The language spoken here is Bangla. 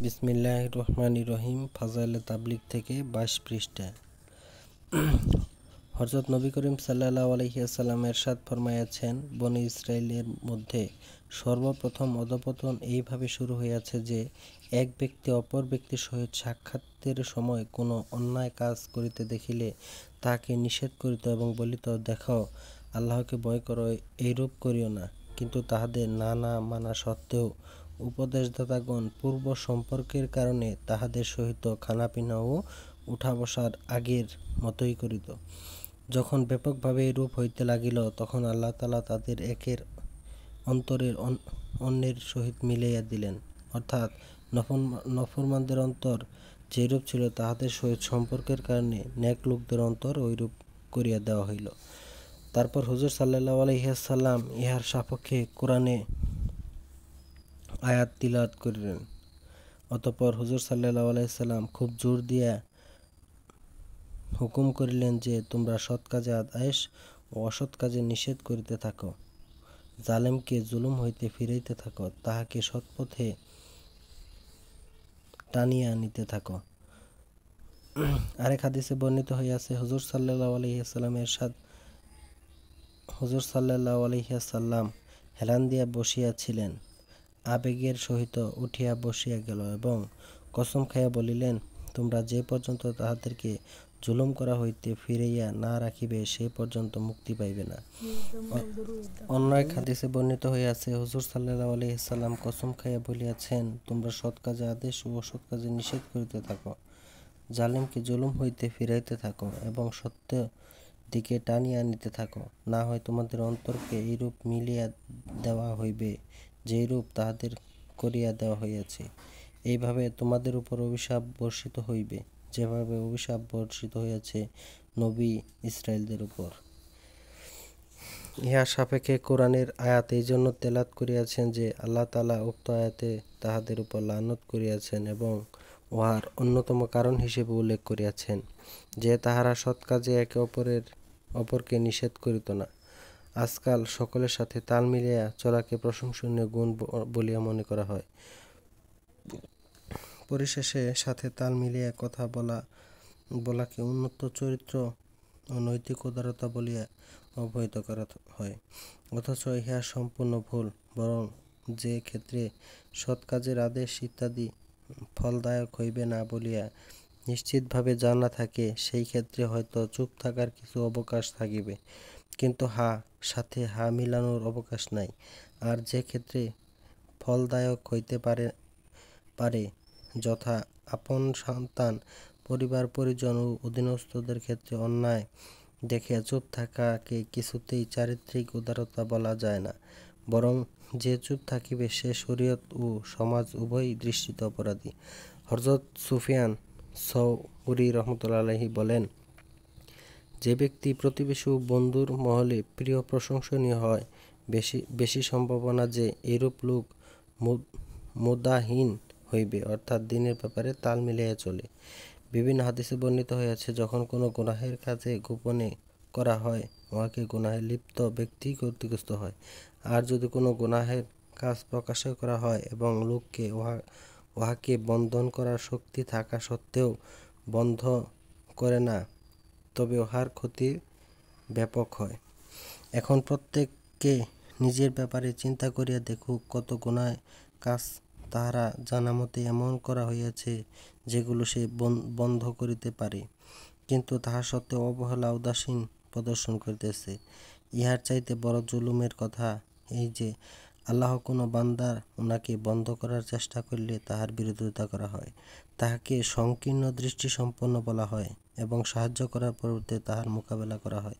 বিসমিল্লাহির রহমানির রহিম। ফাজাইলে তাবলিগ থেকে 22 পৃষ্ঠা। হযরত নবী করিম সাল্লাল্লাহু আলাইহি ওয়াসাল্লাম এরশাদ ফরমাইয়াছেন, বনী ইসরাইলের মধ্যে সর্বপ্রথম অধঃপতন এইভাবে শুরু হইয়াছে যে, এক ব্যক্তি অপর ব্যক্তির সহিত সাক্ষাতের সময় কোনো অন্যায় কাজ করিতে দেখিলে তাহাকে নিষেধ করিত এবং বলিত, দেখো, আল্লাহকে ভয় করো, এইরূপ করিও না। কিন্তু তাহাদের না মানা সত্ত্বেও উপদেশদাতাগণ পূর্ব সম্পর্কের কারণে তাহাদের সহিত খানাপিনা ও উঠা বসার আগের মতোই করিত। যখন ব্যাপকভাবে এইরূপ হইতে লাগিল, তখন আল্লাহ তাআলা তাদের একের অন্তরের অন্যের সহিত মিলাইয়া দিলেন, অর্থাৎ নফরমানদের অন্তর যেরূপ ছিল তাহাদের সহিত সম্পর্কের কারণে নেক লোকদের অন্তর ঐরূপ করিয়া দেওয়া হইল। তারপর হুজুর সাল্লাল্লাহু আলাইহি ওয়াসাল্লাম ইহার সপক্ষে কোরআনে আয়াত তিলাওয়াত করিলেন। অতঃপর হুজুর সাল্লাল্লাহু আলাইহি ওয়াসাল্লাম খুব জোর দিয়া হুকুম করিলেন যে, তোমরা সৎ কাজে আদেশ ও অসৎ কাজে নিষেধ করিতে থাকো, জালেমকে জুলুম হইতে ফিরাইতে থাকো, তাহাকে সৎপথে টানিয়া আনিতে থাকো। আরেক হাদিসে বর্ণিত হইয়াছে, হুজুর সাল্লাল্লাহু আলাইহি ওয়াসাল্লাম হেলান দিয়া বসিয়া ছিলেন, আবেগের সহিত উঠিয়া বসিয়া গেল এবং কসম খাইয়া বলিলেন, তোমরা যে পর্যন্ত তাহাদেরকে জুলুম করা হইতে ফিরাইয়া না রাখিবে, সেই পর্যন্ত মুক্তি পাইবে না। অন্য এক হাদিসে বর্ণিত হইয়াছে, হুজুর সাল্লাল্লাহু আলাইহি ওয়াসাল্লাম কসম খাইয়া বলিয়াছেন, তোমরা সৎ কাজে আদেশ ও অসৎ কাজে নিষেধ করিতে থাকো, জালেমকে জুলুম হইতে ফিরাইতে থাকো এবং সত্য দিকে টানিয়া আনিতে থাকো, না হয় তোমাদের অন্তরকে এইরূপ মিলিয়া দেওয়া হইবে যেইরূপ তাহাদের করিয়া দেওয়া হইয়াছে। এইভাবে তোমাদের উপর অভিশাপ বর্ষিত হইবে, যেভাবে অভিশাপ বর্ষিত হইয়াছে নবী ইসরাইলদের উপর। ইহা সাপেক্ষে কোরআনের আয়াত এই জন্য তেলাওয়াত করিয়াছেন যে, আল্লাহ তাআলা উক্ত আয়াতে তাহাদের উপর লানত করিয়াছেন এবং উহার অন্যতম কারণ হিসেবে উল্লেখ করিয়াছেন যে, তাহারা সৎ কাজে একে অপরকে নিষেধ করিত না। আজকাল সকলের সাথে তাল মিলাইয়া চলাকে প্রশংসনীয় গুণ বলিয়া মনে করা হয়। পরিশেষে সাথে তাল মিলাইয়া কথা বলাকে উন্নত চরিত্র ও নৈতিক উদারতা বলিয়া অবহিত করা হয়। অথচ ইহা সম্পূর্ণ ভুল। বরং যে ক্ষেত্রে সৎ কাজের আদেশ ইত্যাদি ফলদায়ক হইবে না বলিয়া নিশ্চিতভাবে জানা থাকে, সেই ক্ষেত্রে হয়তো চুপ থাকার কিছু অবকাশ থাকিবে, কিন্তু সাথে মিলানোর অবকাশ নাই। আর যে ক্ষেত্রে ফলদায়ক হইতে পারে, যথা আপন সন্তান, পরিবার পরিজন ও অধীনস্থদের ক্ষেত্রে অন্যায় দেখিয়া চুপ থাকাকে কিছুতেই চারিত্রিক উদারতা বলা যায় না। বরং যে চুপ থাকিবে সে শরীয়ত ও সমাজ উভয় দৃষ্টিতে অপরাধী। হযরত সুফিয়ান সৌরি রাহমাতুল্লাহি আলাইহি বলেন, যে ব্যক্তি প্রতিবেশী ও বন্ধুর মহলে প্রিয় প্রশংসনীয় হয়, বেশি সম্ভাবনা যে এইরূপ লোক মুদাহীন হইবে, অর্থাৎ দিনের ব্যাপারে তাল মিলাইয়া চলে। বিভিন্ন হাদিসে বর্ণিত হইয়াছে, যখন কোনো গুনাহের কাজে গোপনে করা হয়, উহাকে গুনাহে লিপ্ত ব্যক্তি ক্ষতিগ্রস্ত হয়। আর যদি কোনো গুনাহের কাজ প্রকাশ্যে করা হয় এবং লোককে উহাকে বন্ধন করার শক্তি থাকা সত্ত্বেও বন্ধ করে না, তবে উহার ক্ষতি ব্যাপক হয়। এখন প্রত্যেকে নিজের ব্যাপারে চিন্তা করিয়া দেখুক, কত গুনাহ কাজ তাহারা জানামতে এমন করা হইয়াছে যেগুলো সে বন্ধ করিতে পারে, কিন্তু তাহা সত্ত্বেও অবহেলা উদাসীন প্রদর্শন করিতেছে। ইহার চাইতে বড় জুলুমের কথা এই যে, আল্লাহ কোনো বান্দার উনাকে বন্ধ করার চেষ্টা করিলে তাহার বিরোধিতা করা হয়, তাহাকে সংকীর্ণ দৃষ্টিসম্পন্ন বলা হয় এবং সাহায্য করার পরিবর্তে তাহার মোকাবেলা করা হয়।